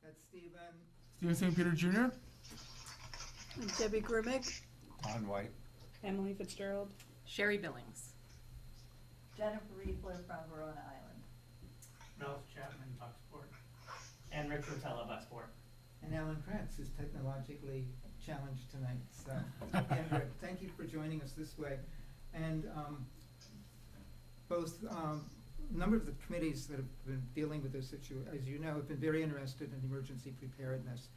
That's Stephen. Stephen St. Peter Jr. Debbie Grimmick. Don White. Emily Fitzgerald. Sherry Billings. Jennifer Riefler from Verona Island. Ralph Chapman, Bucksport. And Rick Rotella, Bucksport. And Alan Kratz is technologically challenged tonight. So, Andrew, thank you for joining us this way. And both a number of the committees that have been dealing with this issue, as you know, have been very interested in emergency preparedness.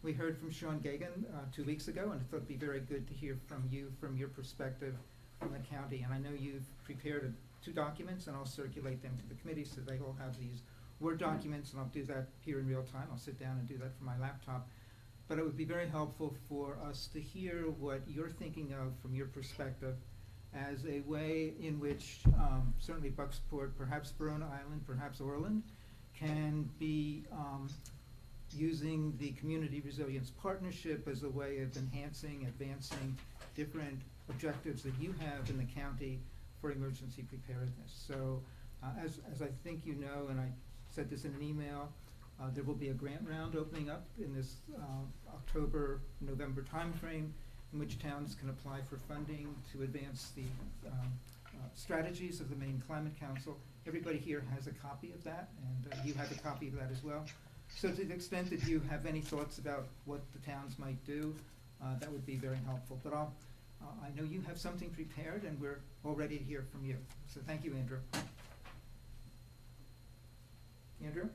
We heard from Sean Gagan 2 weeks ago, and I thought it'd be very good to hear from you, from your perspective from the county. And I know you've prepared 2 documents, and I'll circulate them to the committee so they all have these Word documents, and I'll do that here in real time. I'll sit down and do that from my laptop. But it would be very helpful for us to hear what you're thinking of from your perspective as a way in which certainly Bucksport, perhaps Verona Island, perhaps Orland, can be using the Community Resilience Partnership as a way of enhancing, advancing different objectives that you have in the county for emergency preparedness. So as I think you know, and I said this in an email, there will be a grant round opening up in this October-November timeframe in which towns can apply for funding to advance the strategies of the Maine Climate Council. Everybody here has a copy of that, and you have a copy of that as well. So to the extent that you have any thoughts about what the towns might do, that would be very helpful. But I know you have something prepared, and we're all ready to hear from you. So thank you, Andrew. Andrew?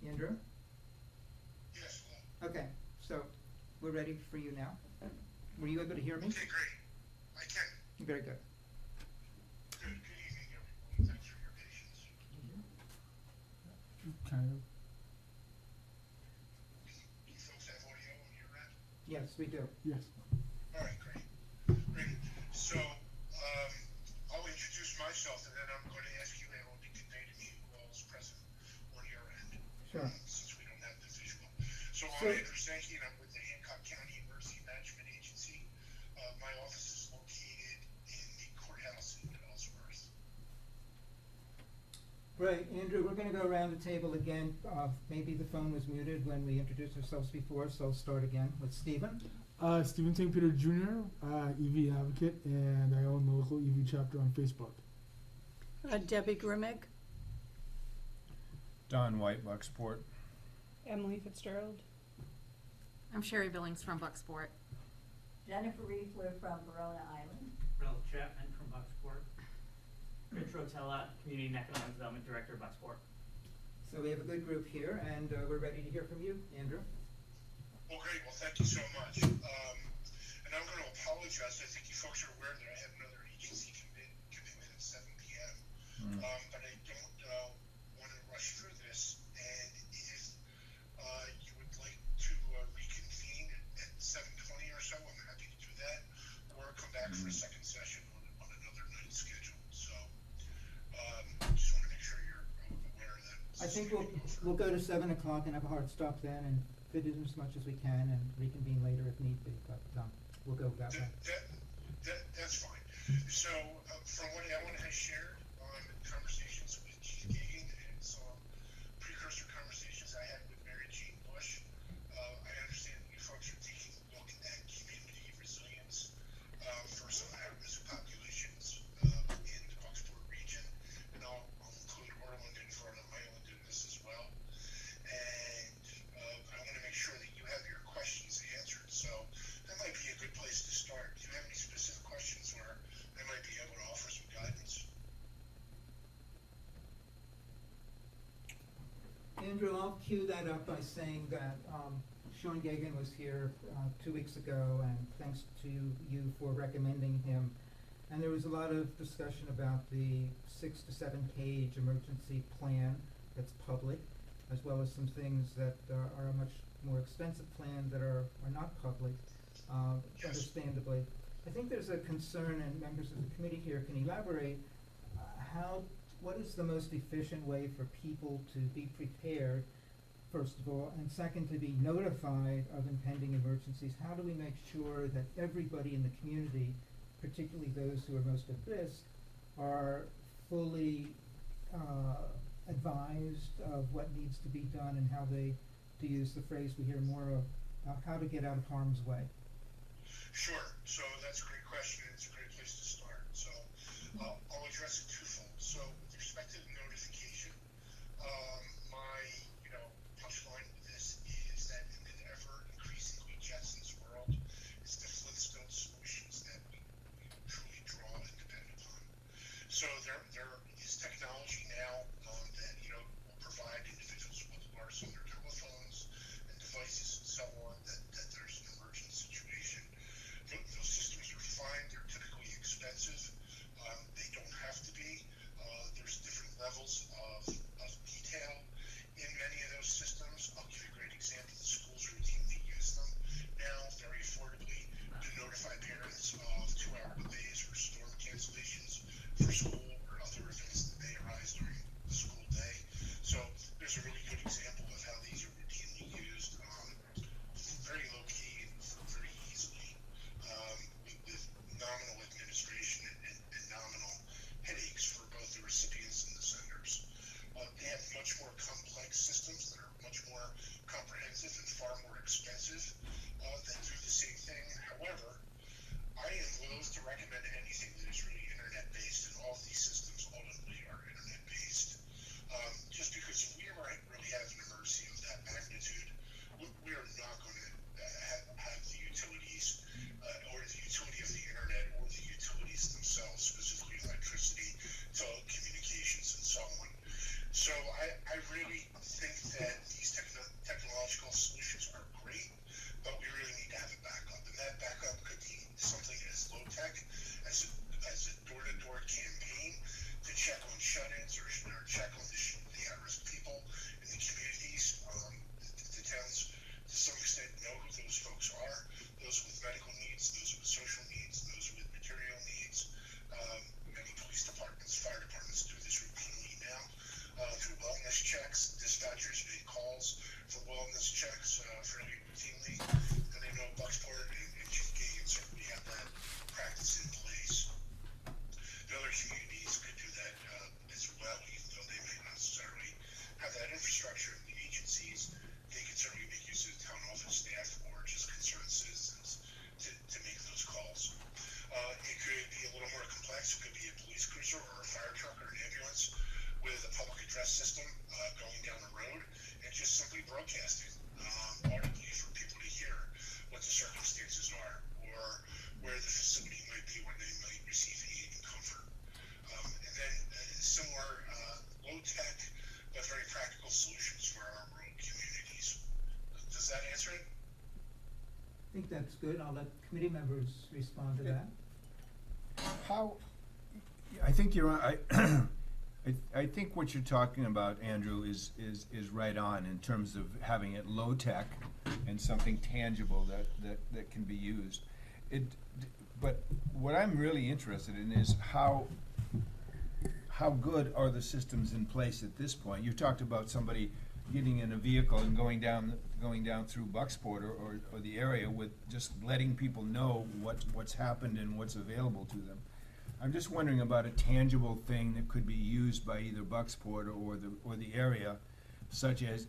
Andrew? Yes, hello. Okay, so we're ready for you now. Were you able to hear me? Okay, great. I can. Very good. Good evening, everyone. Thanks for your patience. Kind of. You folks have audio on your end? Yes, we do. Yes. All right, great. Great. So, I'll introduce myself, and then I'm going to ask you, Alan, to convey to me who all is present on your end. Sure. Since we don't have the visual. So, So- I'm Andrew Sankey, and I'm with the Hancock County Emergency Management Agency. My office is located in the courthouse in Ellsworth. Right, Andrew, we're going to go around the table again. Maybe the phone was muted when we introduced ourselves before, so I'll start again with Stephen. Stephen St. Peter Jr., EV advocate, and I own the local EV chapter on Facebook. Debbie Grimmick. Don White, Bucksport. Emily Fitzgerald. I'm Sherry Billings from Bucksport. Jennifer Riefler from Verona Island. Ralph Chapman from Bucksport. Rich Rotella, Community and Economic Development Director, Bucksport. So we have a good group here, and we're ready to hear from you, Andrew. Well, great. Well, thank you so much. And I'm going to apologize. I think you folks are aware that I have another agency commitment at 7 p.m. But I don't want to rush through this. And if you would like to reconvene at 7:20 or so, I'm happy to do that. Or come back for a second session on another night schedule. So just want to make sure you're aware of that. I think we'll go to 7 o'clock and have a hard stop then and fit in as much as we can and reconvene later if need be, but we'll go that way. That's fine. So from what Ellen has shared on conversations with Chief Gagan and some precursor conversations I had with Mary Jean Bush, I understand that you folks are taking a look at community resilience for some at-risk populations in the Bucksport region, and I'll include Orland and Verona Island in this as well. And I want to make sure that you have your questions answered. So that might be a good place to start. Do you have any specific questions where I might be able to offer some guidance? Andrew, I'll cue that up by saying that Sean Gagan was here 2 weeks ago, and thanks to you for recommending him. And there was a lot of discussion about the 6 to 7 page emergency plan that's public, as well as some things that are a much more extensive plan that are not public, understandably. I think there's a concern, and members of the committee here can elaborate, what is the most efficient way for people to be prepared, first of all, and second, to be notified of impending emergencies? How do we make sure that everybody in the community, particularly those who are most at risk, are fully advised of what needs to be done and how they, to use the phrase we hear more of, how to get out of harm's way? Sure. So that's a great question, and it's a great place to start. So I'll address it twofold. So with respect to the notification, my punchline with this is that in an ever increasingly Jetsons world, it's the Flintstone solutions that we truly draw and depend upon. So there is technology now that will provide individuals with alerts on their telephones and devices and so on that there's an emergent situation. Those systems are fine. They're typically expensive. They don't have to be. There's different levels of detail in many of those systems. I'll give you a great example. The schools routinely use them now very affordably to notify parents of 2-hour delays or storm cancellations for school or other events that may arise during the school day. So there's a really good example of how these are routinely used very low key and very easily with nominal administration and nominal headaches for both the recipients and the senders. They have much more complex systems that are much more comprehensive and far more expensive that do the same thing. However, I am loath to recommend anything that is really internet-based, and all of these systems ultimately are internet-based. Just because if we ever really have an emergency of that magnitude, we are not going to have the utilities or the utility of the internet or the utilities themselves, specifically electricity, telecommunications, and so on. So I really think that these technological solutions are great, but we really need to have a backup. And that backup could be something as low-tech as a door-to-door campaign to check on shut-ins or check on the at-risk people in the communities. The towns, to some extent, know who those folks are, those with medical needs, those with social needs, those with material needs. Many police departments, fire departments do this routinely now through wellness checks. Dispatchers make calls for wellness checks fairly routinely, and they know Bucksport and Chief Gagan certainly have that practice in place. The other communities could do that as well, even though they may not necessarily have that infrastructure. The agencies, they can certainly make use of town office staff or just concerned citizens to make those calls. It could be a little more complex. It could be a police cruiser or a fire truck or an ambulance with a public address system going down the road and just simply broadcasting audibly for people to hear what the circumstances are or where the facility might be where they might receive aid and comfort. And then similar low-tech but very practical solutions for our rural communities. Does that answer it? I think that's good. I'll let committee members respond to that. I think you're right. I think what you're talking about, Andrew, is right on in terms of having it low tech and something tangible that can be used. But what I'm really interested in is how good are the systems in place at this point? You talked about somebody getting in a vehicle and going down through Bucksport or the area with just letting people know what's happened and what's available to them. I'm just wondering about a tangible thing that could be used by either Bucksport or the area, such as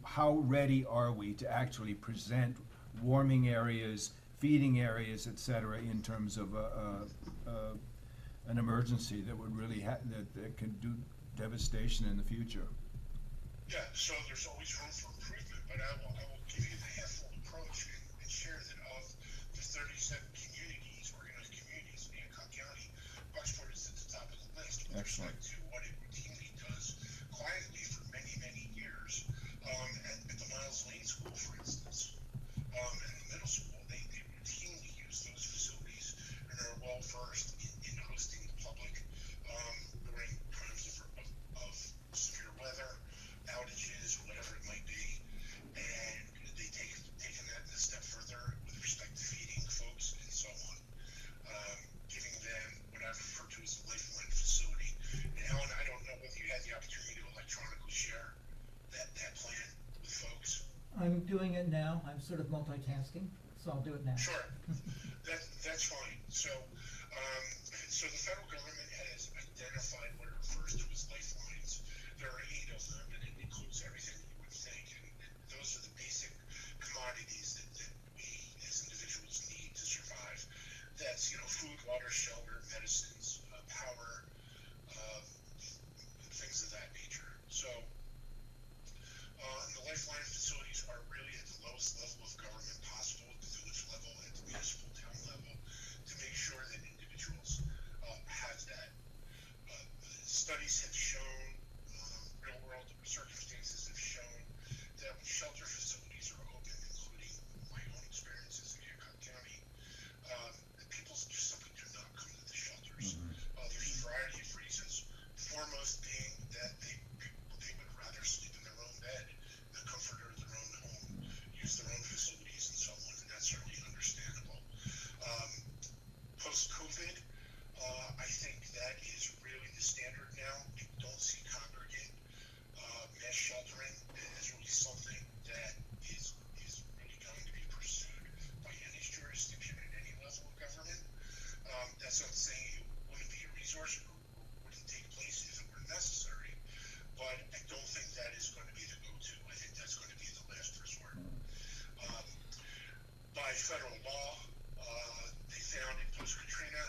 how ready are we to actually present warming areas, feeding areas, etc., in terms of an emergency that would really that could do devastation in the future. Yeah, so there's always room for improvement, but I will give you the half-full approach and share that of the 37 organized communities in Hancock County, Bucksport is at the top of the list with Excellent. respect to what it routinely does quietly for many, many years. At the Miles Lane School, for instance, and the middle school, they routinely use those facilities and are well-versed in hosting the public during times of severe weather, outages, whatever it might be, and they taken that a step further with respect to feeding folks and so on, giving them what I refer to as a lifeline facility. And Helen, I don't know whether you had the opportunity to electronically share that plan with folks. I'm doing it now. I'm sort of multitasking, so I'll do it now. Sure, that's fine. So the federal government has identified what it refers to as lifelines. There studies have shown, real world circumstances have shown that when shelter facilities are open, including my own experiences in Hancock County, people just simply do not come to the shelters. There's a variety of reasons, foremost being that they would rather sleep in their own bed, the comfort of their own home, use their own facilities and so on, and that's certainly understandable. Post-COVID, I think that is really the standard now. We don't see congregate mass sheltering as really something that is really going to be pursued by any jurisdiction at any level of government. That's not saying it wouldn't be a resource or wouldn't take place if it were necessary, but I don't think that is going to be the go-to. I think that's going to be the last resort. By federal law, they found in post-Katrina,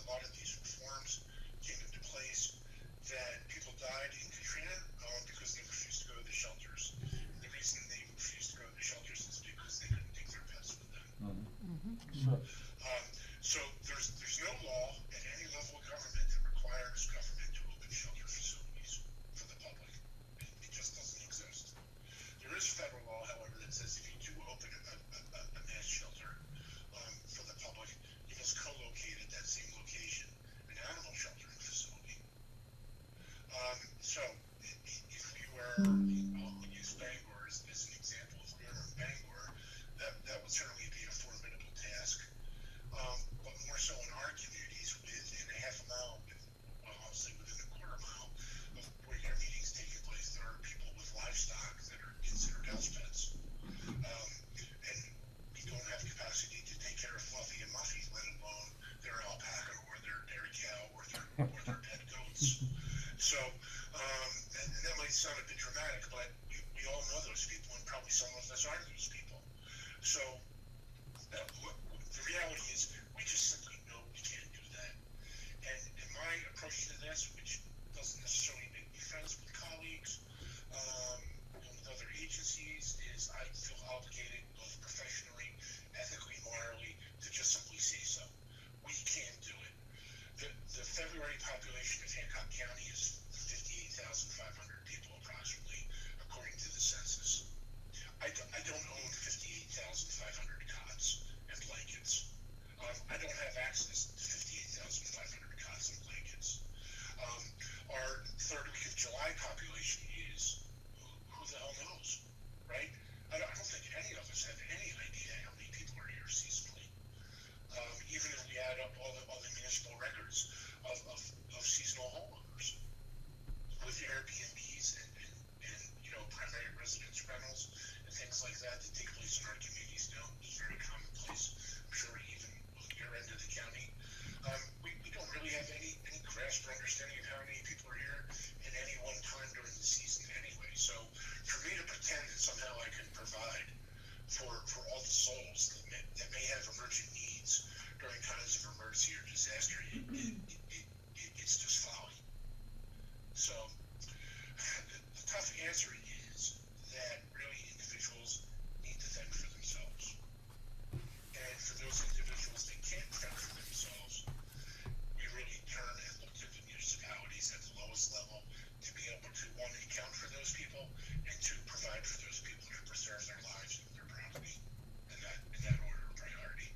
a lot of these reforms came into place, that people died in Katrina because they refused to go to the shelters. And the reason they refused to go to the shelters is because they couldn't take their pets with them. Sure. So there's no law at any level of government that requires government to open shelter facilities for the public. It just doesn't exist. There is federal law, however, that says if you do open a mass shelter for the public, you must co-locate at that same location an animal sheltering facility. So if we were, I'll use Bangor as an example. If we were in Bangor, that would certainly be a formidable task. But more so in our communities, within a half a mile, well, I'll say within a quarter mile of where your meeting's taking place, there are people with livestock that are considered house pets. And we don't have capacity to take care of Fluffy and Muffy, let alone their alpaca or their dairy cow or their pet goats. So, and that might sound a bit dramatic, but we all know those people, and probably some of us are those people. So, the reality is, we just simply know we can't do that. And my approach to this, which doesn't necessarily make me friends with colleagues, with other agencies, is I feel obligated, both professionally, ethically, morally, to just simply say so. We can do it. The February population of Hancock County is 58,500 people approximately, according to the census. I don't own 58,500 cots and blankets. I don't have access to 58,500 cots and blankets. Our third week of July population is, who the hell knows, right? I don't think any of us have any idea how many people are here seasonally. Even if we add up all the municipal records of seasonal homeowners with Airbnbs and primary residence rentals and things like that take place in our communities now. It's very commonplace. I'm sure even on your end of the county. We don't really have any grasp or understanding of how many people are here at any one time during the season anyway. So for me to pretend that somehow I can provide for all the souls that may have emergent needs during times of emergency or disaster, it's just folly. So the tough answer is that really individuals need to fend for themselves. And for those individuals that can't fend for themselves, we really turn and look to the municipalities at the lowest level to be able to, one, account for those people, and two, provide for those people to preserve their lives and their property in that order of priority.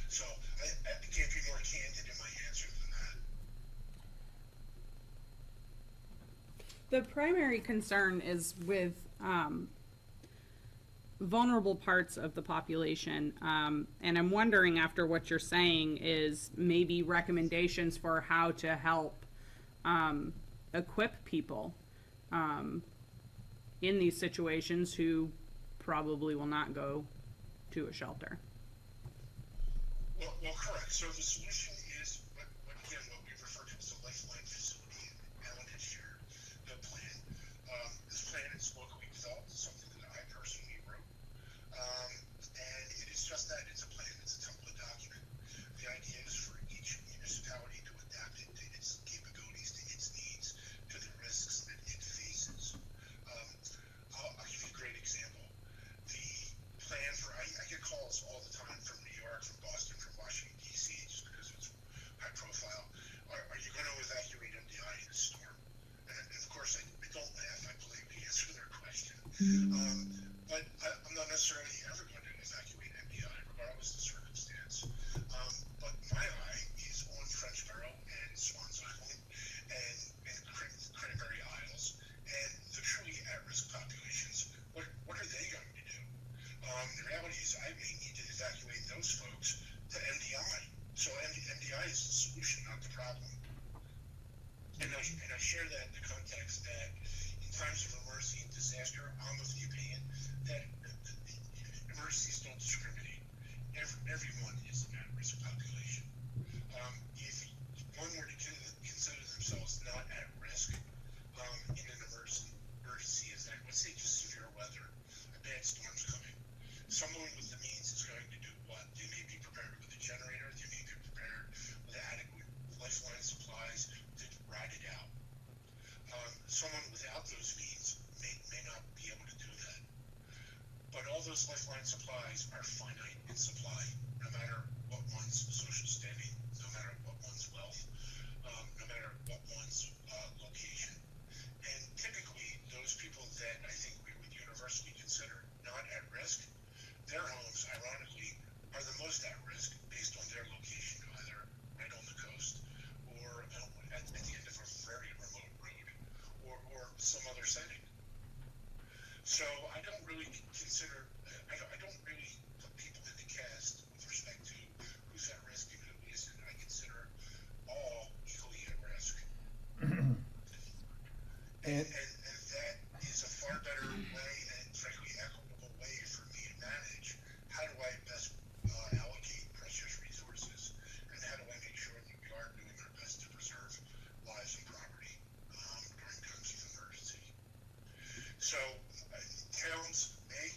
So I can't be more candid in my answer than that. The primary concern is with vulnerable parts of the population, and I'm wondering, after what you're saying, is maybe recommendations for how to help equip people in these situations who probably will not go to a shelter. Well, correct. So the solution is, again, what we refer to as a lifeline facility, and Alan had shared the plan. This plan is locally developed, something that I personally wrote. And it is just that, it's a plan, it's a template document. The idea is for each municipality to adapt it to its capabilities, to its needs, to the risks that it faces. I'll give you a great example. The plan for, I get calls all the time from New York, from Boston, from Washington, D.C., just because it's share that in the context that in times of emergency and disaster, I'm of the opinion that emergencies don't discriminate. Everyone is an at-risk population. If one were to consider themselves not at risk in an emergency event, let's say just severe weather, a bad storm's coming, someone with the means is going to do what? They may be prepared with a generator, they may be prepared with adequate lifeline supplies to ride it out. Someone without those means may not be able to do that. But all those lifeline supplies are finite in supply, no matter what one's social standing, no matter what one's wealth, no matter what one's location. And typically, those people that I think we would universally consider not at risk, their homes, ironically, are the most at risk based on their location, either right on the coast or at the end of a very remote road or some other setting. So I don't really consider, I don't really put people in the cast with respect to who's at risk and who isn't. I consider all equally at risk. And that is a far better way and frankly equitable way for me to manage how do I best allocate precious resources and how do I make sure that we are doing our best to preserve lives and property during times of emergency. So towns may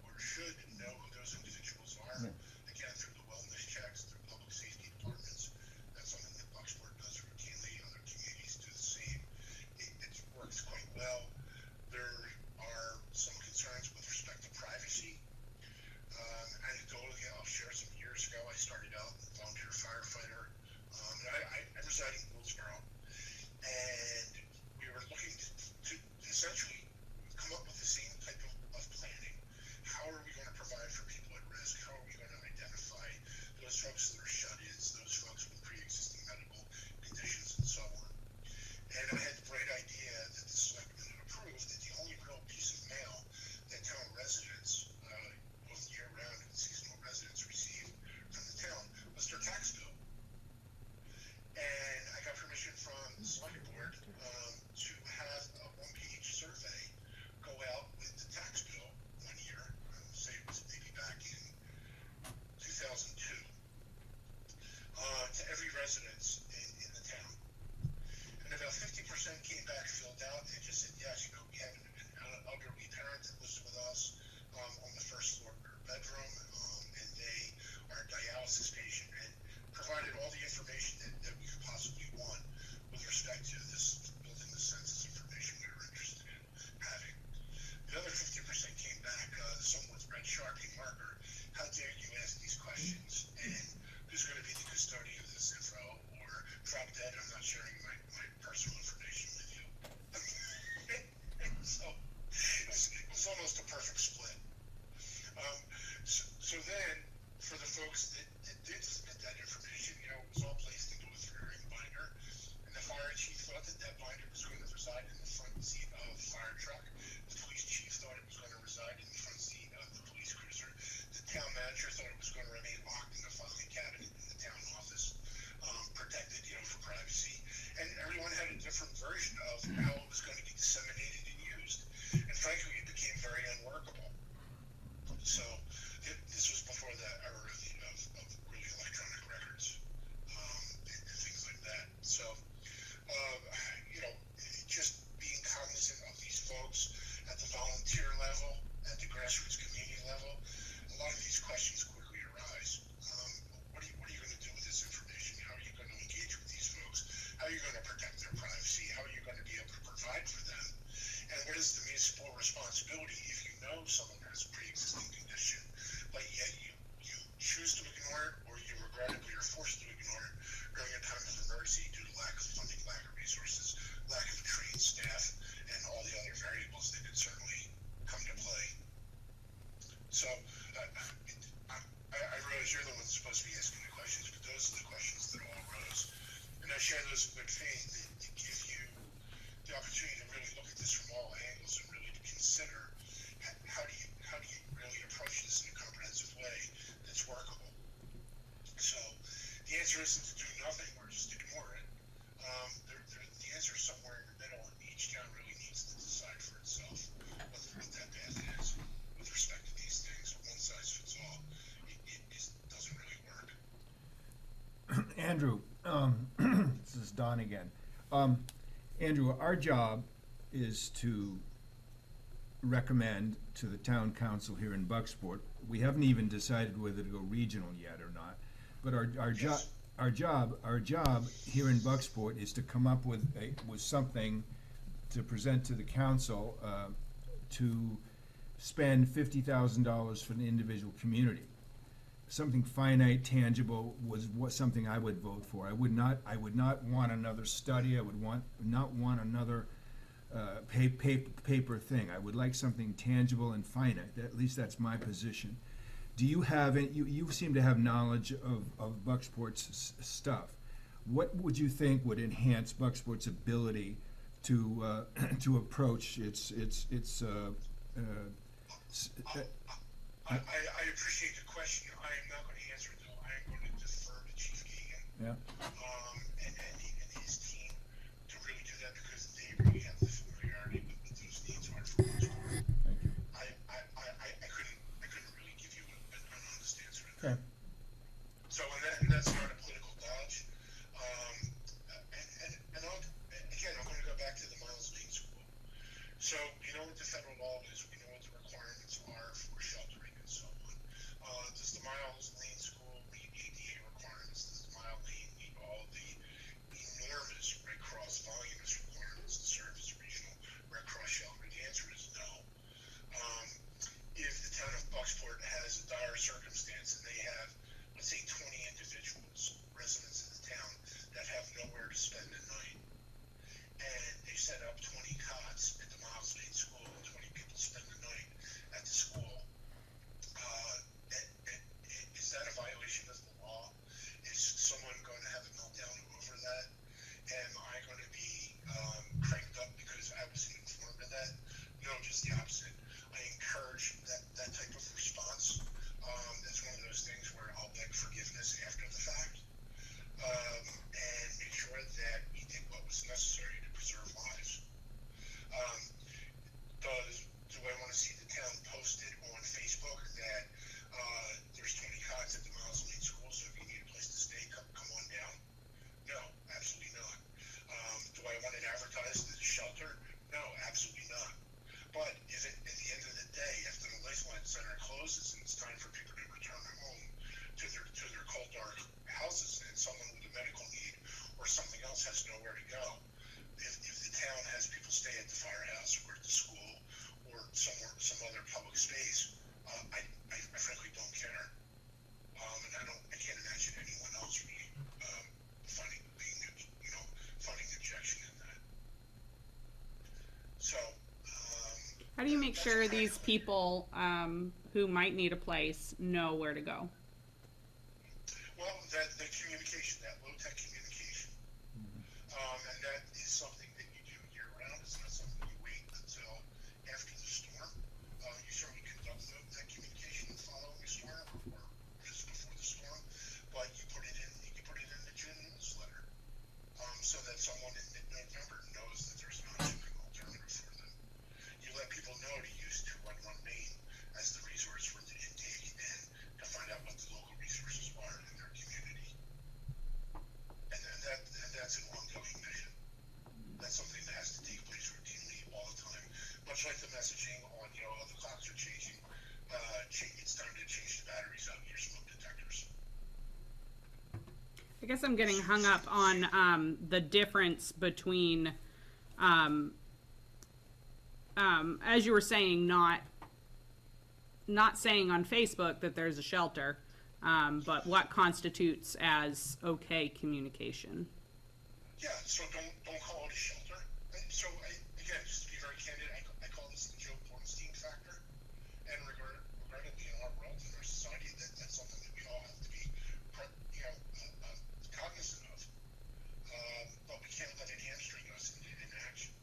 or should know who those individuals are, again, through the wellness checks, through public safety departments. That's something that Bucksport does routinely. Other communities do the same. It works quite well. There are some concerns with respect to privacy. Anecdotally, I'll share some years ago, I started out as a volunteer firefighter. I reside in Goldsboro, and we were looking to essentially come up with the same type of planning. How are we going to provide for people at risk? How are we going to identify those folks that are shut-ins, those folks with pre-existing medical conditions, and so on? And I had the bright idea that the selectmen had approved that the only real piece of mail that town residents, both year-round and seasonal residents, receive from the town was their tax bill. And I got permission from the select board to have a one-page survey go out with the tax bill one year, say it was maybe back in 2002, to every residence in the town. And about 50% came back filled out and just said, yes, we have an elderly parent that lives with us on the first floor of their bedroom, and they are a dialysis patient, and provided all the information that we could possibly want with respect to this building the census information we were interested in having. The other 50% came back somewhat with red Sharpie marker. How dare you ask these questions? And who's going to be the custodian of this info? Or drop dead, I'm not sharing my personal information with you. So it was almost a perfect split. So then, for the folks that did submit that information, it was all placed into a 3-ring binder, and the fire chief thought that binder was going to reside in the front seat of the fire truck. The police chief thought it was going to reside in the front seat of the police cruiser. The town manager thought it was going to remain locked in the filing cabinet in the town office, protected, for privacy. And everyone had a different version of how it was going to be disseminated and used. And frankly, it became very unworkable. So this was before the era of really electronic records and things like that. So, just being cognizant of these folks at the volunteer level, at the grassroots community level, a lot of these questions quickly arise. What are you going to do with this information? How are you going to engage with these folks? How are you going to protect their privacy? How are you going to be able to provide for them? And what is the municipal responsibility if you know someone has a pre-existing condition, but yet you choose to ignore it, or you regrettably are forced to ignore it during a time of emergency due to lack of funding, lack of resources, lack of trained staff, and all the other variables that could certainly come to play. So I realize you're the one that's supposed to be asking the questions, but those are the questions that all arose. And I share those in good faith to give you the opportunity to really look at this from all angles and really to consider how do you really approach this in a comprehensive way that's workable. So the answer isn't to do nothing or just ignore it. The answer is somewhere again. Andrew, our job is to recommend to the town council here in Bucksport. We haven't even decided whether to go regional yet or not, but our job here in Bucksport is to come up with something to present to the council, to spend $50,000 for an individual community. Something finite, tangible was something I would vote for. I would not want another study. I would not want another paper thing. I would like something tangible and finite. At least that's my position. Do you have any, you seem to have knowledge of Bucksport's stuff. What would you think would enhance Bucksport's ability to approach its I appreciate the question. I am not going to answer it though. I am going to defer to Chief Gagan. Yeah. And his team to really do that because they really have the familiarity with what those needs are for Bucksport. Thank you. I couldn't really give you an honest answer to Okay. that. So and that's not a political dodge. And I'm going to go back to the Miles Lane School. So you know what the federal law is. We know what the requirements are for sheltering and so on. Does the Miles Lane School meet ADA requirements? Does the Miles Lane meet all the enormous Red Cross voluminous requirements to serve as a regional Red Cross shelter? The answer is no. If the town of Bucksport has a dire circumstance and they have, let's say, 20 individuals, residents of the town, that have nowhere to spend the night, and they set up 20 cots at the Miles Lane School and 20 people spend the night at the school, is that a violation of the law? Is someone going to have a meltdown over that? Am I going to be cranked up because I wasn't informed of that? No, just the opposite. I encourage that type of response. That's one of those things where I'll beg forgiveness after the fact, and make sure that we did what was necessary to preserve lives. Do I want to see the town posted on Facebook that there's 20 cots at the Miles Lane School, so if you need a place to stay, come on down? No, absolutely not. Do I want it advertised as a shelter? No, absolutely not. But if at the end of the day, after the Lifeline Center closes and it's time for people to return home to their cold, dark houses, and someone with a medical need or something else has nowhere to go, if the town has people stay at the firehouse or at the school or some other public space, I frankly don't care. And I can't imagine anyone else really finding objection in that. So. How do you make sure these people who might need a place know where to go? Well, the communication, that low-tech communication, and that is something that you do year-round. It's not something you wait until after the storm. You certainly conduct that communication following the storm or just before the storm, but you put it in the June newsletter, so that someone in mid-November knows that there's an option alternative for them. You let people know to use 211 Main as the resource for the intake and to find out what the local resources are in their community. And that's an ongoing mission. That's something that has to take place routinely all the time. Much like the messaging on, the clocks are changing. It's time to change the batteries out in your smoke detectors. I guess I'm getting hung up on the difference between, as you were saying, not saying on Facebook that there's a shelter, but what constitutes as okay communication. Yeah, so don't call it a shelter. So again, just to be very candid, I call this the Joe Bornstein factor. And regrettably in our world, in our society, that's something that we all have to be, cognizant of. But we can't let it hamstring us in action.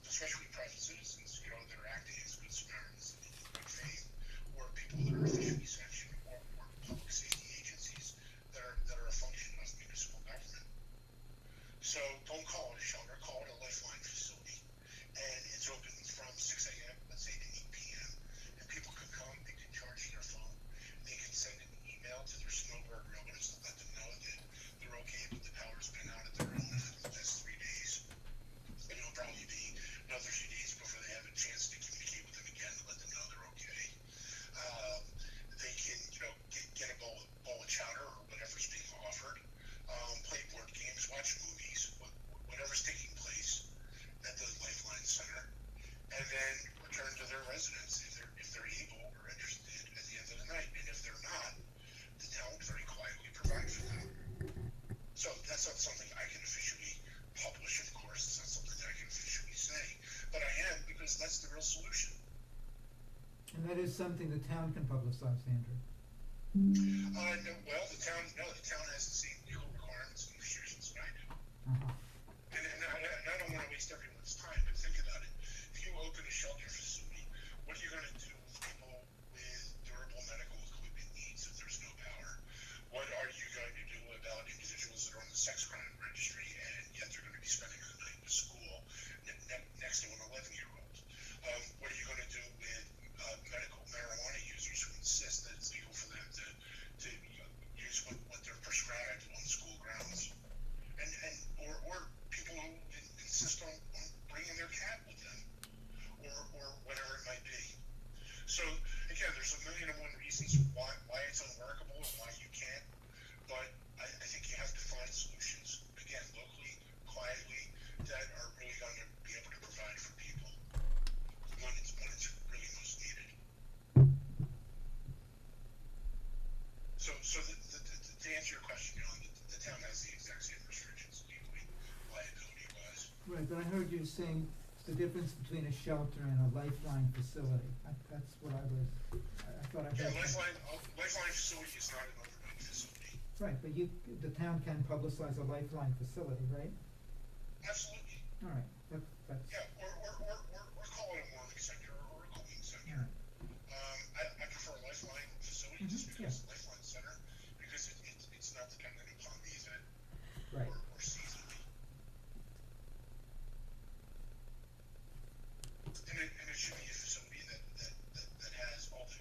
Especially private citizens, that are acting as good Samaritans in good faith, or people that are officially sanctioned, or public safety agencies that are a function of municipal government. So don't call it a shelter, call it a lifeline facility. And it's open from 6 a.m., let's say, to 8 p.m. And people can come, they can charge their phone, they can send an email to their snowbird relatives to let them know that they're okay, but the power's been out at their illness. is something the town can publicize, Andrew? No, well, the town has the same legal requirements and restrictions that I do. Uh-huh. And I don't want to waste everyone's time, but think about it. If you open a shelter facility, what are you going to do with people with durable medical equipment needs if there's no power? What are you going to do about individuals that are on the sex crime registry and yet they're going to be spending the night in school next to an 11-year-old? What are you going to do with medical marijuana users who insist that it's legal for them to use what they're prescribed on school grounds? Or people who insist on bringing their cat with them, or whatever it might be. So again, there's a million and one reasons why it's unworkable and why you can't. But I think you have to find solutions, again, locally, quietly, that are really going to be able to provide for people when it's really most needed. So to answer your question, the town has the exact same restrictions legally, liability-wise. Right, but I heard you saying the difference between a shelter and a lifeline facility. That's what I thought I Yeah, heard. Lifeline facility is not an overnight facility. Right, but the town can publicize a lifeline facility, right? Absolutely. All right, that's, Yeah, or call it a warming center or a cooling all center. right. I prefer a lifeline facility just Mhm, because lifeline center, because it's not dependent upon the event Right. or season. And it should be a facility that has all the,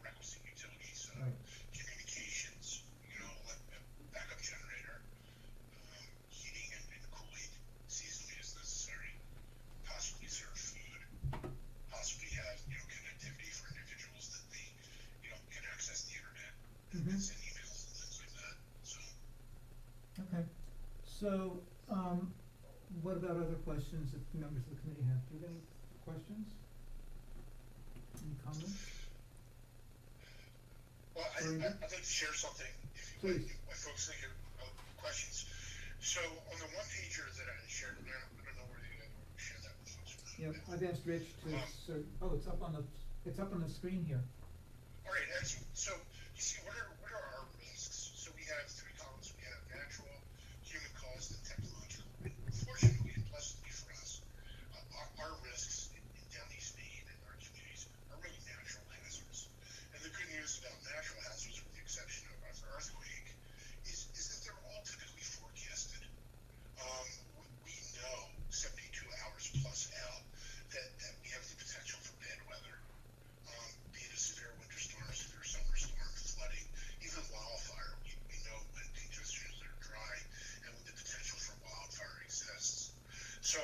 requisite utilities, Right. communications, like a backup generator, heating and cooling seasonally as necessary, possibly serve food, possibly have, connectivity for individuals that they, can access the internet Mhm. and send emails and things like that. So, Okay, so, what about other questions that members of the committee have? Do you have any questions? Any comments? well, Sorry, I'd like to share something if Please. if folks think of questions. So on the one pager that I shared, I don't know whether you share that with folks or not. Yeah, I've asked Rich to, it's up on the screen here. All right, so you see, what are our risks? So we have three columns. We have natural, human caused, and technological. Fortunately and pleasantly for us, our risks in down East Maine and our communities are really natural hazards. And the good news about natural hazards, with the exception of an earthquake, is that they're all typically forecasted. We know 72 hours plus out that we have the potential for bad weather. Be it a severe winter storm, severe summer storm, flooding, even wildfire. We know when conditions are dry and when the potential for wildfire exists. So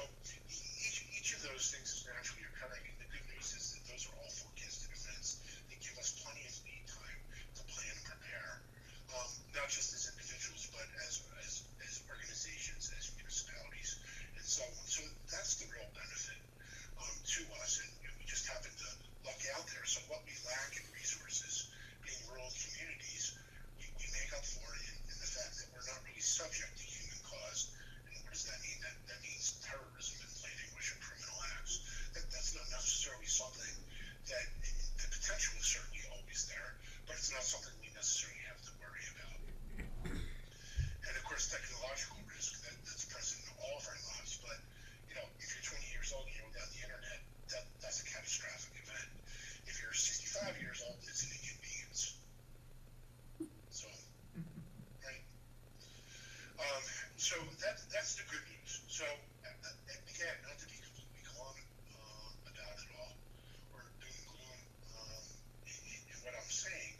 each of those things is naturally occurring, and the good news is that those are all forecasted events that give us plenty of lead time to plan and prepare, not just as individuals, but as organizations, as municipalities, and so on. So that's the real benefit to us, and we just happen to luck out there. So what we lack in resources, being rural communities, we make up for it in the fact that we're not really subject to human cause. And what does that mean? That means terrorism and plain English and criminal acts. That's not necessarily something that the potential is certainly always there, but it's not something we necessarily have to worry about. And of course, technological risk that's present in all of our lives. But if you're 20 years old and you're without the internet, that's a catastrophic event. If you're 65 years old, it's an inconvenience. So, right. So that's the good news. So again, not to be completely glum about it all, or doom and gloom in what I'm saying,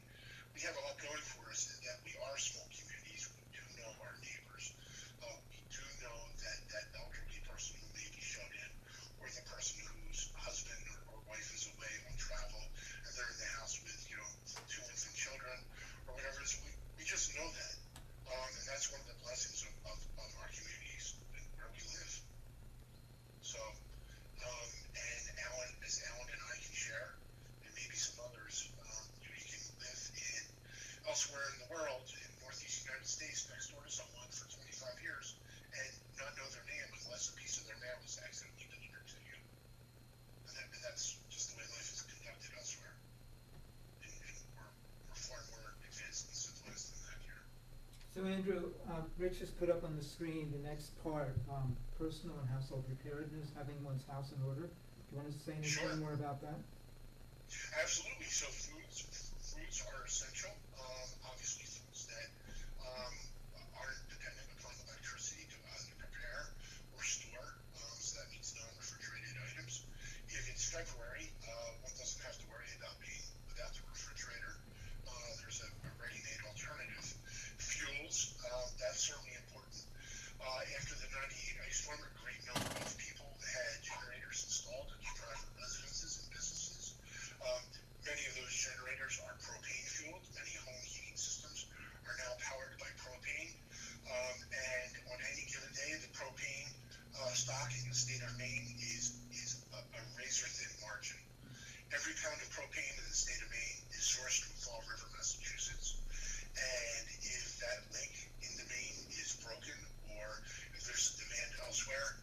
we have a lot going for us in that we are small communities. We do know our neighbors. We do know that elderly person who may be shut in, or the person whose husband or wife is away on travel, and they're in the house with two infant children or whatever. So we just know that, and that's one of the blessings of our communities and where we live. So, and Alan and I can share, and maybe some others, you can live elsewhere in the world, in Northeast United States, next door to someone for 25 years, and not know their name unless a piece of their mail is accidentally delivered to you. And that's just the way life is conducted elsewhere. far more advanced and civilized than that here. So Andrew, Rich has put up on the screen the next part, personal and household preparedness, having one's house in order. Do you want to say anything Sure. more about that? Absolutely. So foods are essential. Obviously, foods that aren't dependent upon electricity to either prepare or store. So that means non-refrigerated items. If it's February, one doesn't have to worry about being without the refrigerator. There's a ready-made alternative. Fuels, that's certainly important. After the '98 ice storm, a great number of people had generators installed at private residences and businesses. Many of those generators are propane fueled. Many home heating systems are now powered by propane. And on any given day, the propane stock in the state of Maine is a razor thin margin. Every pound of propane in the state of Maine is sourced from Fall River, Massachusetts. And if that link into Maine is broken, or if there's a demand elsewhere,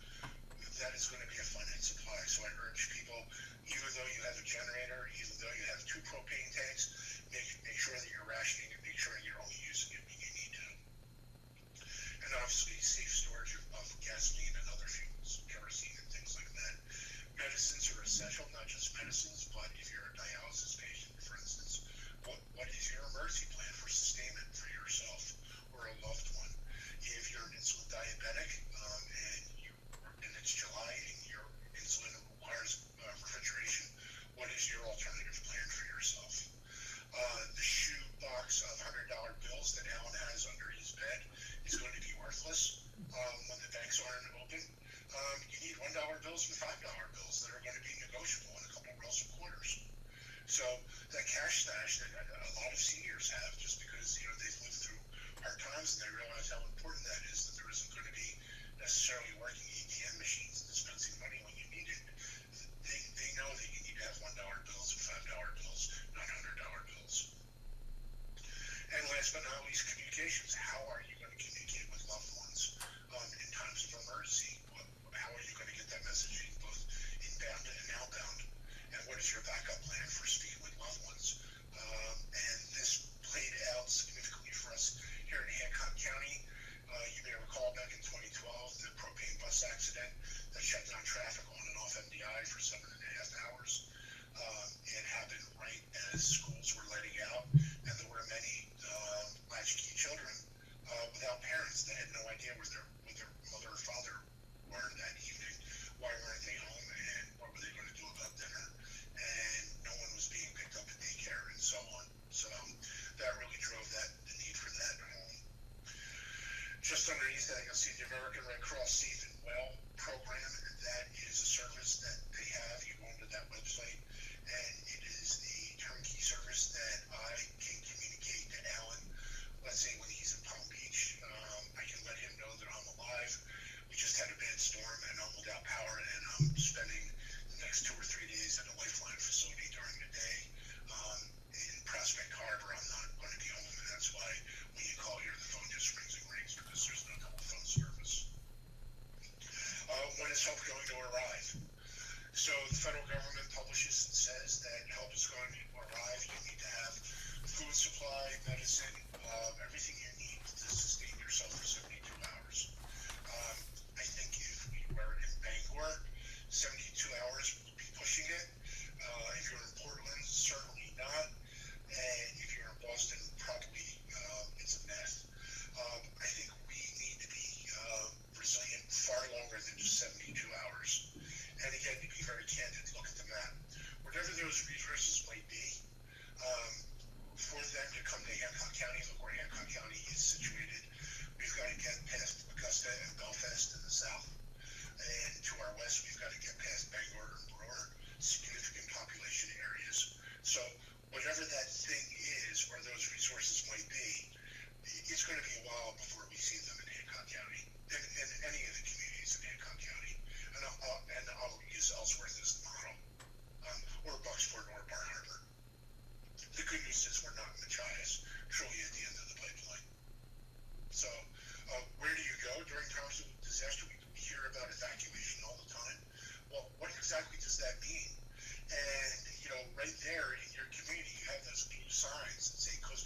that is going to be a finite supply. So I urge people, even though you have a generator, even though you have 2 propane tanks, make sure that you're rationing and make sure you're only using it when you need to. And obviously safe storage of gasoline and other fuels, kerosene and things like that. Medicines are essential, not just medicines, but if you're a dialysis patient, for instance, what is your emergency plan for sustainment for yourself or a loved one? If you're an insulin diabetic, and it's July and your insulin requires refrigeration, what is your alternative plan for yourself? The shoe box of $100 bills that Alan has under his bed is going to be worthless when the banks aren't open. You need $1 bills and $5 bills that are going to be negotiable in a couple rolls of quarters. So that cash stash that a lot of seniors have, just because they've lived through hard times and they realize how important that is, that there isn't going to be necessarily working ATM machines dispensing money when you need it. They know that you need to have $1 bills and $5 bills, not $100 bills. And last but not least, communications. How are you going to communicate with loved ones in times of emergency? How are you going to get that messaging both inbound and outbound? And what is your backup plan for speaking with loved ones? And this played out significantly for us here in Hancock County. You may recall back in 2012, the propane bus accident that shut down traffic on and off MDI for 7.5 hours. It happened right as schools were letting out, and there were many latchkey children without parents that had no idea where their mother or father were that evening. Why weren't they home, and what were they going to do about dinner? And no one was being picked up at daycare and so on. So that really drove the need for that home. Just underneath that, you'll see the American Red Cross Safe and Well program. That is a service that they have. You go into that website, and it is the turnkey service that I can communicate to Alan. Let's say when he's in Palm Beach, I can let him know that I'm alive. We just had a bad storm, and I'm without power, and I'm spending the next 2 or 3 days at a Lifeline facility during the day in Prospect Harbor. I'm not going to be home, and that's why when you call here, the phone just rings and rings because there's no telephone service. When is help going to arrive? So the federal government publishes and says that help is going to arrive. You need to have food supply, medicine, everything you need to sustain yourself for 72 hours. I think if we were in Bangor, 72 hours would be pushing it. If you're in Portland, certainly not. And if you're in Boston, probably it's a mess. I think we need to be resilient far longer than just 72 hours. And again, to be very candid, look at the map. Whatever those resources might be, for them to come to Hancock County, look where Hancock County is situated. We've got to get past Augusta and Belfast in the south. And to our west, we've got to get past Bangor and Brewer, significant population areas. So whatever that thing is, or those resources might be, it's going to be a while before we see them in Hancock County, and any of the communities in Hancock County. And I'll use Ellsworth as the model, or Bucksport or Bar Harbor. The good news is we're not in Machias, truly at the end of the pipeline. So where do you go during times of disaster? We hear about evacuation all the time. Well, what exactly does that mean? And, right there in your community, you have those blue signs that say Coast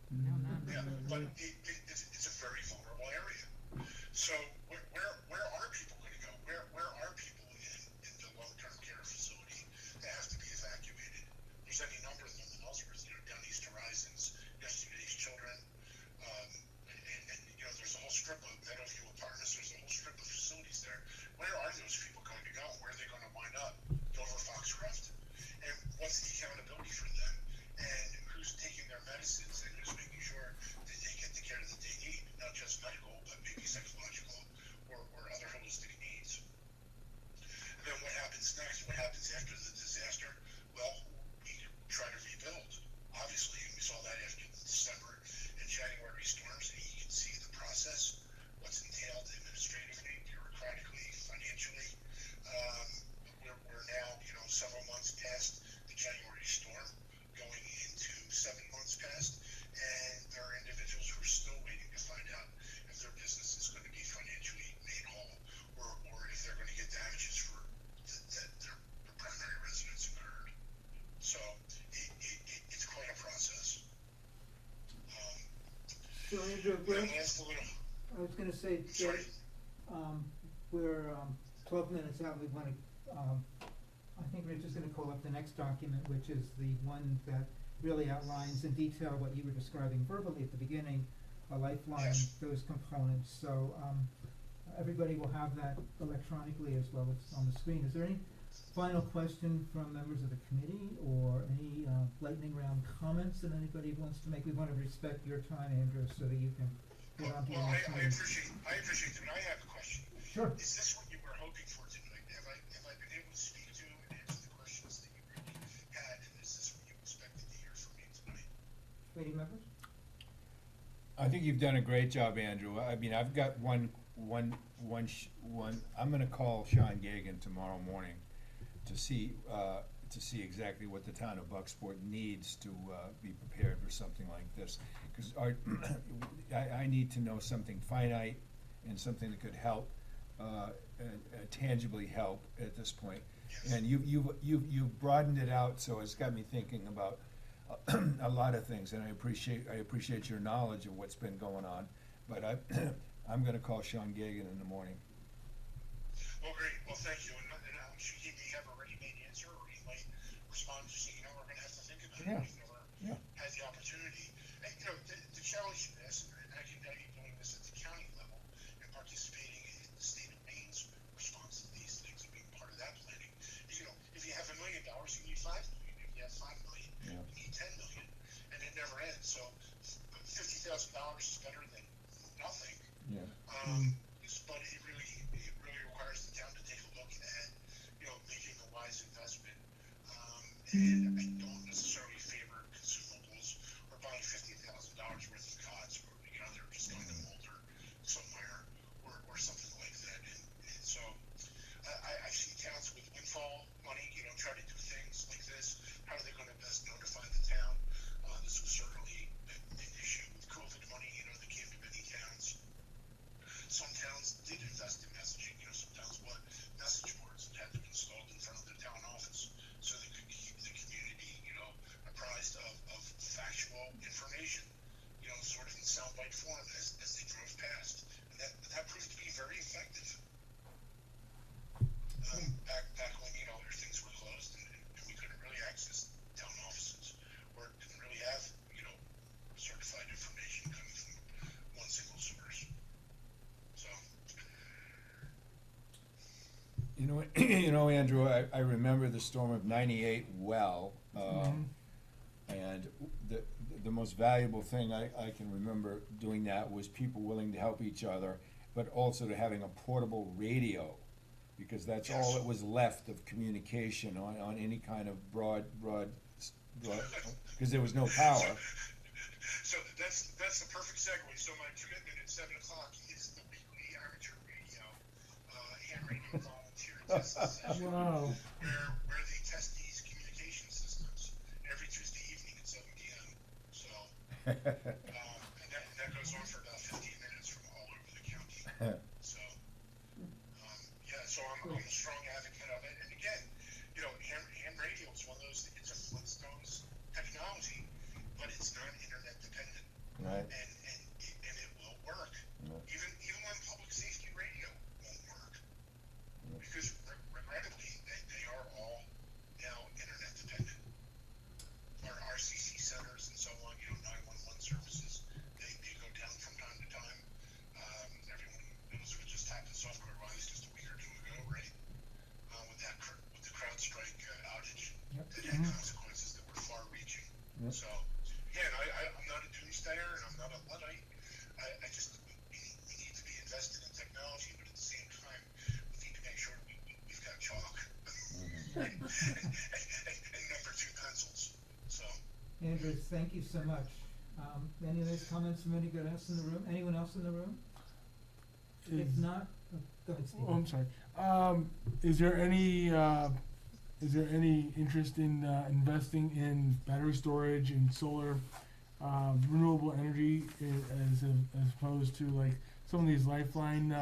Yeah, but it's a very vulnerable area. So where are people going to go? Where are people in the long-term care facility that have to be evacuated? There's any number of them in Ellsworth, down East Horizons, Yesterday's Children, and there's a whole strip of Meadowview Apartments. There's a whole strip of facilities there. Where are those people going to go? Where are they going to wind up? Dover Foxcroft? And what's the accountability for them? And who's taking their medicines and who's making sure that they get the care that they need, not just medical, but maybe psychological or other holistic needs. And then what happens next? What happens after the disaster? Well, we try to rebuild. Obviously, we saw that after the December and January storms, and you can see the process, what's entailed administratively, bureaucratically, financially. We're now, several months past the January storm, going into 7 months past, and there are individuals who are still waiting to find out if their business is going to be financially made whole, or if they're going to get damages for their primary residence incurred. So it's quite a process. So Andrew, I was going to say, Sorry. we're 12 minutes out. We want to. I think we're just going to call up the next document, which is the one that really outlines in detail what you were describing verbally at the beginning, a lifeline, Yes. those components. So everybody will have that electronically as well as on the screen. Is there any final question from members of the committee or any lightning round comments that anybody wants to make? We want to respect your time, Andrew, so that you can get on to your Well, next I meeting. appreciate that. I have a question. Sure. Is this what you were hoping for tonight? Have I been able to speak to and answer the questions that you really had? And is this what you expected to hear from me tonight? Committee members? I think you've done a great job, Andrew. I mean, I've got one. I'm going to call Sean Gagan tomorrow morning to see exactly what the town of Bucksport needs to be prepared for something like this. Because I need to know something finite and something that could help, tangibly help at this point. And you've broadened it out, so it's got me thinking about a lot of things, and I appreciate your knowledge of what's been going on. But I'm going to call Sean Gagan in the morning. Well, great. Well, thank you. And I'm sure he may have a ready-made answer, or he might respond to say, we're going to have to think about it. We've never had the opportunity. And, the challenge in this, and I can tell you doing this at the county level and participating in the state of Maine's response to these things and being part of that planning, is, if you have $1 million, you need $5 million. If you have $5 million, you need $10 million. And it never ends. So $50,000 is better than nothing. Yeah. But it really requires the town to take a look at, making a wise investment. And I don't necessarily favor consumables or buying $50,000 worth of cots, or they're just going to Mulder somewhere or something like that. And so I've seen towns with windfall money, try to do things like this. How are they going to best notify the town? This was certainly an issue with COVID money, that came to many towns. Some towns did invest in messaging. Some towns bought message boards and had them installed in front of their town office so they could keep the community, apprised of factual information, sort of in soundbite form as they drove past. And that proved to be very effective. Back when, things were closed and we couldn't really access town offices, or didn't really have, certified information coming from one single source. So. Andrew, I remember the storm of '98 well, and the most valuable thing I can remember doing that was people willing to help each other, but also to having a portable radio, because that's all that was left of communication on any kind of broad, because there was no power. So that's the perfect segue. So my commitment at 7 o'clock is the weekly amateur radio, ham radio volunteer test session, Wow. where they test these communication systems every Tuesday evening at 7 p.m. So, and that goes on for about 15 minutes from all over the county. So, so I'm a strong advocate of it. And again, ham radio is one of those. It's a Flintstones technology, but it's not internet dependent. Andrew, thank you so much. Any other comments from anyone else in the room? Anyone else in the room? If Is- not, go ahead, Steve. Oh, I'm sorry. Is there any interest in investing in battery storage and solar, renewable energy as opposed to like some of these lifeline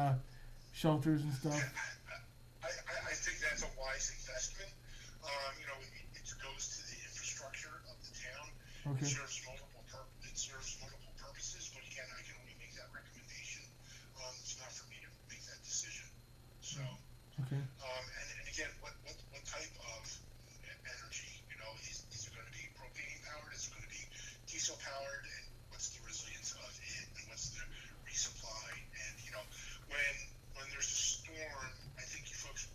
shelters and stuff? I think that's a wise investment. You know, it goes to the infrastructure of the town. Okay. It serves multiple purposes, but again, I can only make that recommendation. It's not for me to make that decision. So, Okay. and again, what type of energy? You know, is it going to be propane powered? Is it going to be diesel powered? And what's the resilience of it? And what's the resupply? And you know, when there's a storm, I think you folks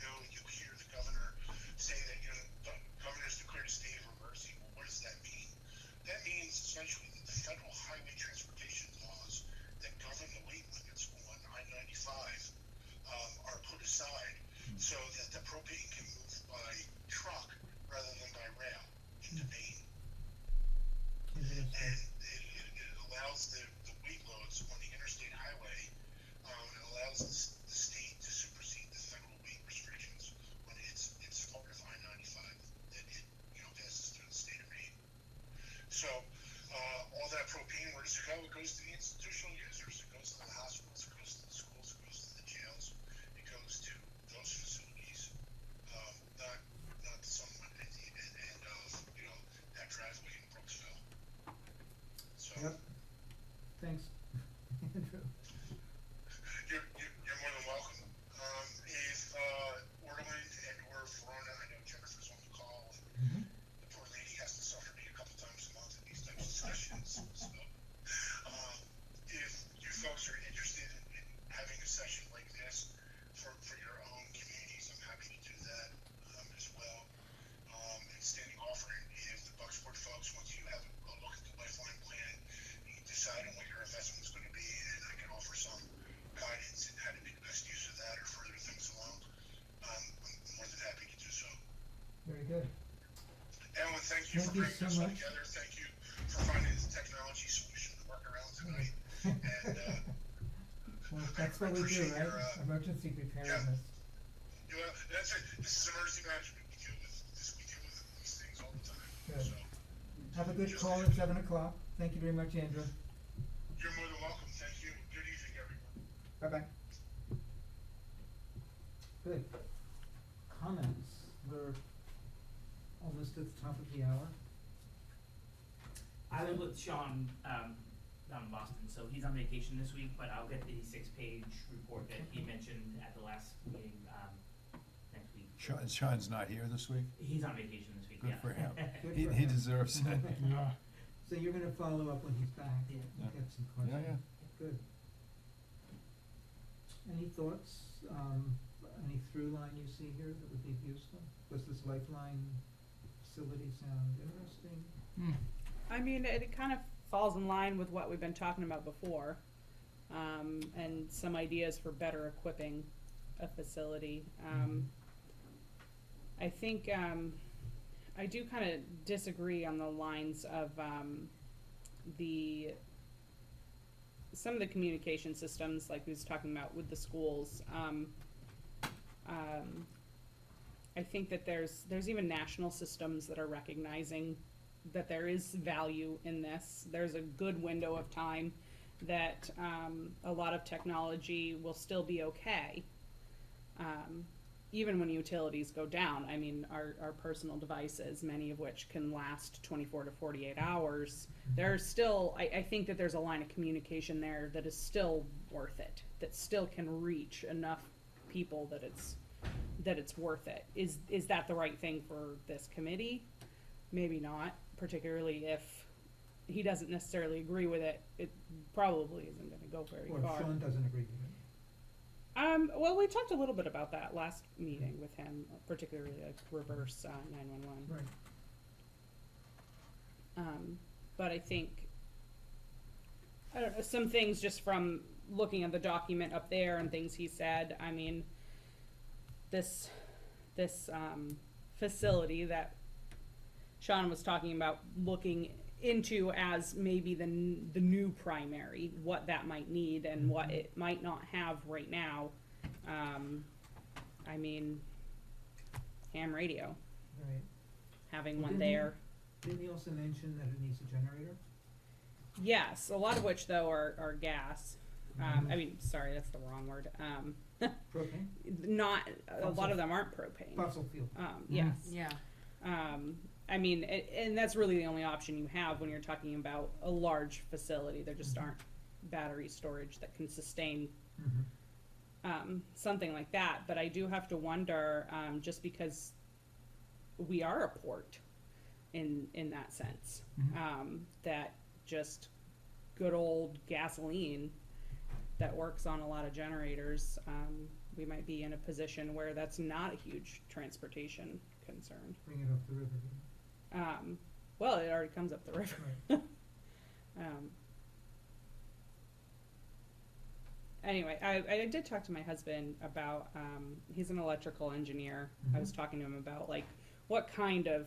know you'll hear the governor say that the governor's declared a state of emergency. Well, what does that mean? That means essentially that the federal highway transportation laws that govern the weight limits on I-95 are put aside so that the propane can move by truck rather than by rail into Maine. And it allows the weight loads on the interstate highway, it allows the state to supersede the federal weight restrictions on its part of I-95 that it passes through the state of Maine. So all that propane, where does it go? It goes to the institutional users. It goes to the hospitals. It goes to the schools. It goes to the jails. It goes to those facilities, not to someone at the end of that driveway in Brooksville. So Yep. Thanks, Andrew. you're more than welcome. If Orland and or Verona, I know Jennifer's on the call. And the poor lady has to suffer me a couple times a month in these types of sessions. So, if you folks are interested in having a session like this for your own communities, I'm happy to do that as well. And standing offering, if the Bucksport folks, once you have a look at the Lifeline plan, you can decide on what your investment is going to be, and I can offer some guidance in how to make the best use of that or further things along. I'm more than happy to do so. Very good. Ellen, thank you for Thank you bringing so this all much. together. Thank you for finding the technology solution to work around tonight. And Well, that's what we do, appreciate right? your, Emergency preparedness. that's it. This is emergency management. We deal with these things all the time. Good. So Have a good call at 7 o'clock. Thank you very much, Andrew. you're more than welcome. Thank you. Good evening, everyone. Bye-bye. Good. Comments? We're almost at the top of the hour. I live with Sean down in Boston, so he's on vacation this week, but I'll get the 6-page report that he mentioned at the last meeting next week. Sean's not here this week? He's on vacation this week, Good yeah. for him. Good He for he him. deserves it. Yeah. So you're gonna follow up when he's back? Yeah. and Get some Yeah, questions? yeah. Good. Any thoughts, any through line you see here that would be useful? Does this Lifeline facility sound interesting? I mean, it kind of falls in line with what we've been talking about before, and some ideas for better equipping a facility. I think I do kind of disagree on the lines of some of the communication systems, like we was talking about with the schools. I think that there's even national systems that are recognizing that there is value in this. There's a good window of time that a lot of technology will still be okay. Even when utilities go down, I mean, our personal devices, many of which can last 24 to 48 hours, there's still, I think that there's a line of communication there that is still worth it, that still can reach enough people that it's worth it. Is that the right thing for this committee? Maybe not, particularly if he doesn't necessarily agree with it. It probably isn't gonna go very Or far. if Sean doesn't agree with it? Well, we talked a little bit about that last meeting with him, particularly like reverse 911. Right. But I think, I don't know, some things just from looking at the document up there and things he said, I mean, this facility that Sean was talking about looking into as maybe the new primary, what that might need and what it might not have right now. I mean, ham radio, Right. having Well, one didn't he- there. Didn't he also mention that it needs a generator? Yes, a lot of which though are gas. I mean, sorry, that's the wrong word. Propane? Not a lot Fossil. of them aren't propane. Fossil fuel. Yes. Yeah. I mean, and that's really the only option you have when you're talking about a large facility. There just aren't battery storage that can sustain something like that. But I do have to wonder, just because we are a port in that sense, that just good old gasoline that works on a lot of generators, we might be in a position where that's not a huge transportation concern. Bring it off the river. Well, it already comes up the river. Right. Anyway, I did talk to my husband about, he's an electrical engineer. I was talking to him about like, what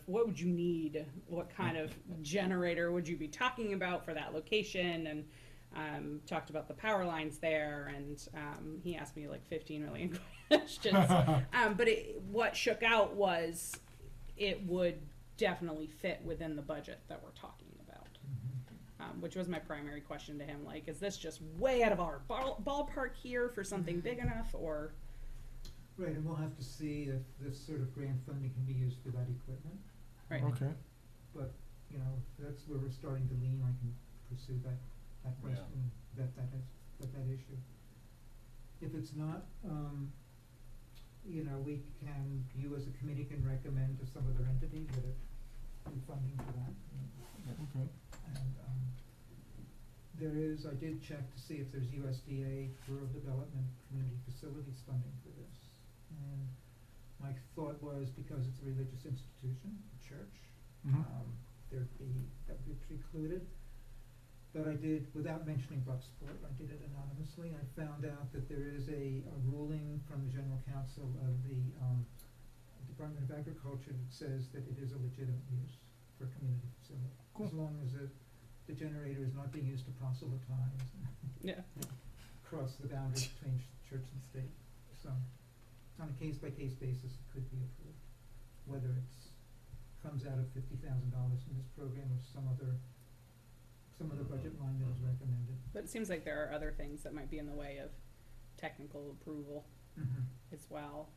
would you need? What kind of generator would you be talking about for that location? And talked about the power lines there, and he asked me like 15 million questions. But what shook out was it would definitely fit within the budget that we're talking about, which was my primary question to him. Like, is this just way out of our ballpark here for something big enough, or? Right, and we'll have to see if this sort of grant funding can be used for that equipment. Right. Okay. But, you know, if that's where we're starting to lean, I can pursue that question, that issue. If it's not, you know, you as a committee can recommend to some other entity that it do funding for that. Okay. And, I did check to see if there's USDA Rural Development Community Facilities funding for this. And my thought was, because it's a religious institution, a church, that would be precluded. But I did, without mentioning Bucksport, I did it anonymously. I found out that there is a ruling from the General Counsel of the Department of Agriculture that says that it is a legitimate use for a community facility. Cool. As long as the generator is not being used to proselytize and Yeah. cross the boundaries between church and state. So, on a case-by-case basis, it could be approved. Whether comes out of $50,000 from this program or some other budget line that is recommended. But it seems like there are other things that might be in the way of technical approval as well,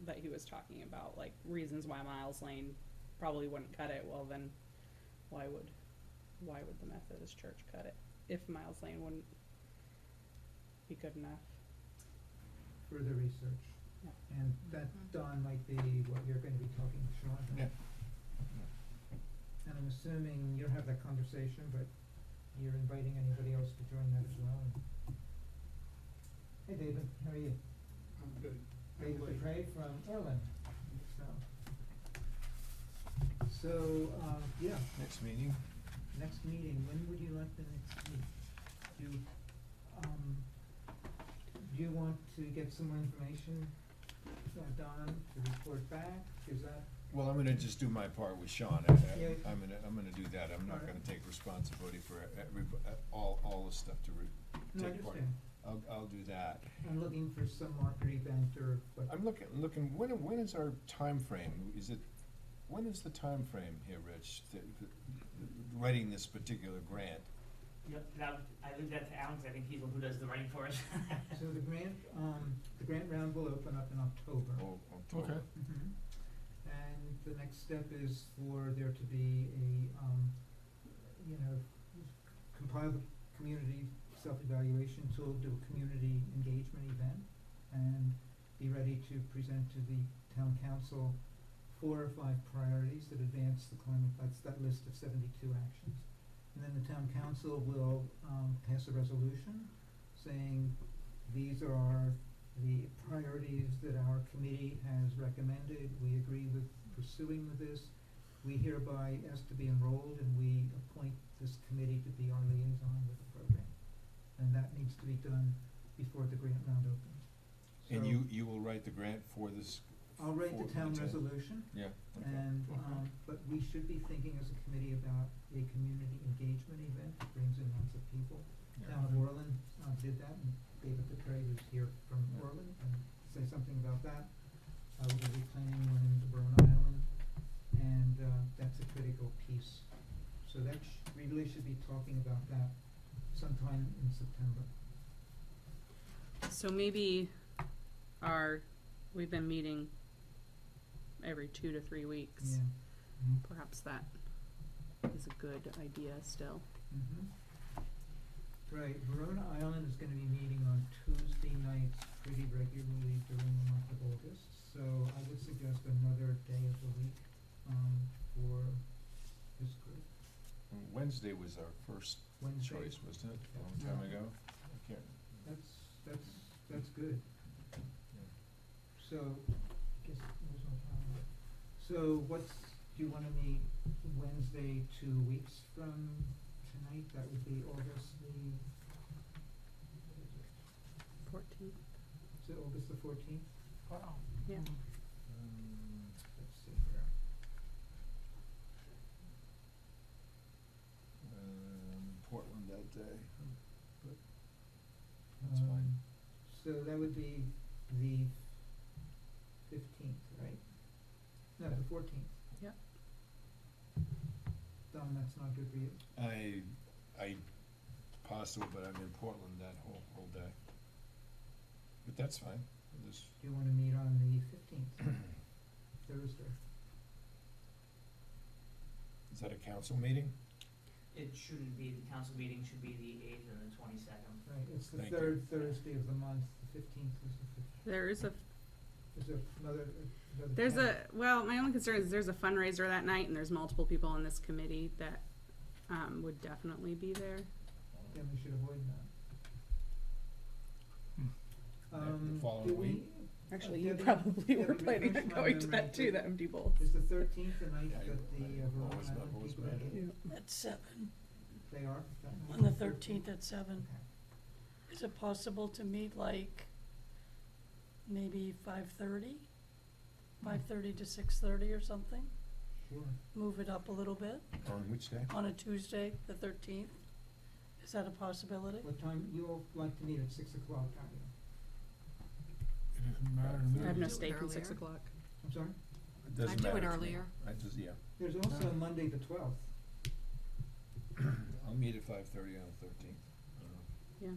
that he was talking about, like reasons why Miles Lane probably wouldn't cut it. Well, then why would the Methodist Church cut it if Miles Lane wouldn't be good enough? Further research. Yeah. And that, Don, might be what you're going to be talking to Sean about. Yeah. And I'm assuming you'll have that conversation, but you're inviting anybody else to join that as well. Hey, David, how are you? I'm good. David McCray from Orland. So, yeah, Next meeting? next meeting, when would you like the next meeting? Do you want to get some more information, Don, to report back? Is that? Well, I'm gonna just do my part with Sean. Yeah. I'm gonna do that. I'm not Alright. gonna take responsibility for all the stuff to No, I take part. understand. I'll do that. I'm looking for some market event or what. I'm looking, when is our time frame? When is the time frame here, Rich, writing this particular grant? Yep, I leave that to Alan, 'cause I think he's the one who does the writing for us. So the grant round will open up in October. Oh, October. Okay. And the next step is for there to be compile the community self-evaluation tool, do a community engagement event, and be ready to present to the town council 4 or 5 priorities that advance the climate, that's that list of 72 actions. And then the town council will pass a resolution saying these are the priorities that our committee has recommended. We agree with pursuing with this. We hereby ask to be enrolled, and we appoint this committee to be our liaison with the program. And that needs to be done before the grant round opens. And So- you will write the grant for this I'll write the town Lieutenant. resolution, Yeah. okay. and, but we should be thinking as a committee about a community engagement event, that brings in lots of people. Yeah. Town of Orland, did that, and David DePrey, who's here from Orland, and say something about that. We're gonna be planning one in Verona Island, and, that's a critical piece. So that we really should be talking about that sometime in September. So maybe we've been meeting every 2 to 3 weeks. Yeah. Perhaps that is a good idea still. Mm-hmm. Right, Verona Island is gonna be meeting on Tuesday nights pretty regularly during the month of August, so I would suggest another day of the week, for this group. Wednesday was our first Wednesday, choice, wasn't it, a long Yeah. time ago? I can't, that's good. So, guess, where's my calendar? So do you wanna meet Wednesday 2 weeks from tonight? That would be August the, what is it? 14th. Is it August the 14th? Wow. Yeah. Let's see here. Portland that day. That's fine. So that would be the 15th, right? No, the 14th. Yep. Don, that's not good for you. I possible, but I'm in Portland that whole day. But that's fine, I'll just, Do you wanna meet on the 15th, Thursday? is that a council meeting? It shouldn't be, the council meeting should be the 8th and the 22nd. Right, it's the Thank you. third Thursday of the month, the 15th is the 15th. There is Is there another there's tab? well, my only concern is there's a fundraiser that night and there's multiple people on this committee that would definitely be there. Then we should avoid that. The following do we- week? Actually, Debbie- you probably were Debbie, planning on refresh my going to memory. that too, that empty bowl. Is the 13th the night Yeah, that the Verona always not- Island always people are bad. here? At 7, They are? that night? on the 13th at 7. Okay. Is it possible to meet like maybe 5:30? 5:30 to 6:30 or something? Sure. Move it up a little bit On which day? on a Tuesday, the 13th? Is that a possibility? What time, you all like to meet at 6 o'clock, don't you? It doesn't matter to me. I have no Do it stake in 6 earlier. o'clock. I'm sorry? It doesn't I'd do matter it to me. earlier. I just, yeah, There's also Monday the 12th. I'll meet at 5:30 on the 13th. Yeah.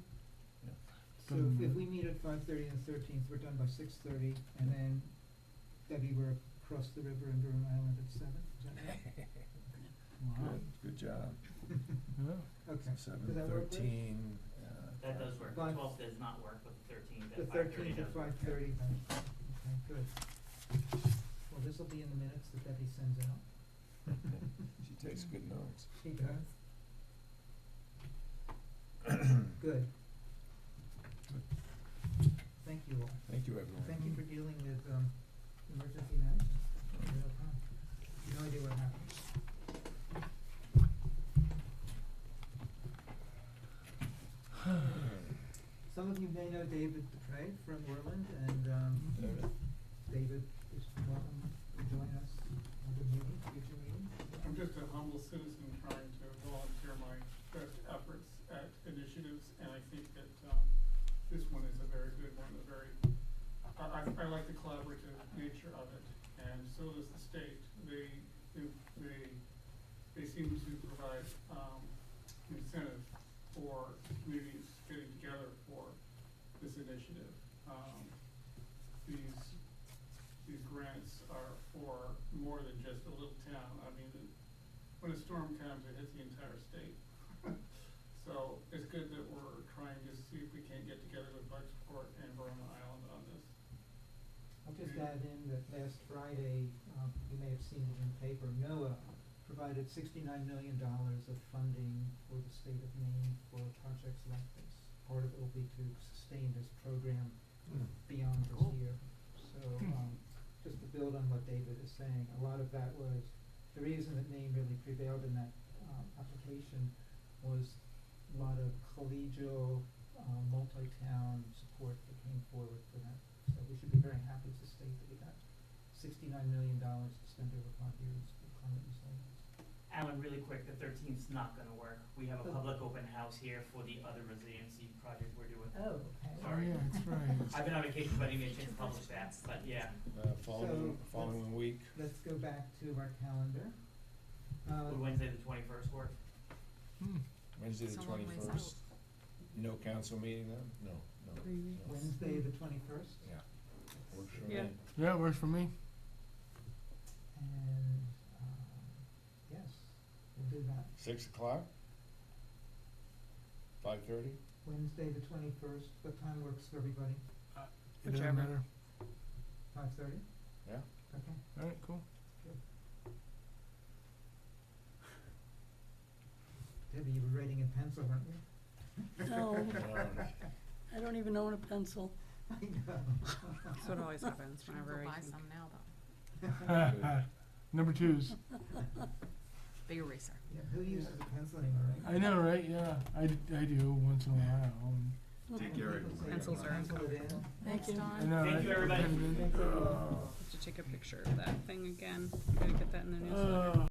So if we meet at 5:30 on the 13th, we're done by 6:30, and then Debbie, we're across the river in Verona Island at 7, is that right? Wow. Good job. Yeah. Okay. Does 7, that work, Rick? 13. That does work. The Five- 12th does not work, but the 13th The at 5:30 13th at does work. 5:30 then. Okay, good. Well, this will be in the minutes that Debbie sends out. She takes good notes. She does. Good. Thank you all. Thank you, everyone. Thank you for dealing with, emergency management in real time. No idea what happened. Some of you may know David DePrey from Orland, and, David is welcome to join us on the meeting, future meeting. I'm just a humble citizen trying to volunteer my best efforts at initiatives, and I think that, this one is a very good one, I like the collaborative nature of it, and so does the state. They seem to provide, incentive for communities getting together for this initiative. These grants are for more than just a little town. I mean, when a storm comes, it hits the entire state. So it's good that we're trying to see if we can't get together with Bucksport and Verona Island on this. I'll just add in that last Friday, you may have seen it in the paper, NOAA provided $69 million of funding for the state of Maine for projects like this. Part of it will be to sustain this program beyond this year. So, just to build on what David is saying, a lot of that was, the reason that Maine really prevailed in that, application was a lot of collegial, multi-town support that came forward for that. So we should be very happy as a state that we got $69 million to spend over 5 years for climate resilience. Alan, really quick, the 13th's not gonna work. We have a public open house here for the other resiliency project we're doing. Oh, okay. Oh, yeah, that's right. I've been on vacation, but I didn't get a chance to publish that, but yeah. Following week. Let's go back to our calendar. Would Wednesday the 21st work? Wednesday It's a long ways out. No council meeting then? No. 3 weeks. Wednesday, the 21st. Yeah. Works for Yeah. me. Yeah, it works for me. And, yes, we'll do that. 6 o'clock? 5:30? Wednesday, the 21st, what time works for everybody? It doesn't Whichever. matter. 5:30? Yeah. Okay. All right, cool. Debbie, you were writing in pencil, weren't you? No, I don't even own a pencil. I know. That's what always happens Should go whenever I buy think. some now though. Number 2s. Big eraser. Yeah, who uses a pencil anymore, right? I know, right? Yeah, I do once in a while. Take care, People say Pencils are pencil it in. Thank you. I know, Thank right? you, everybody. Thank you. Have to take a picture of that thing again. I'm gonna get that in the newsletter.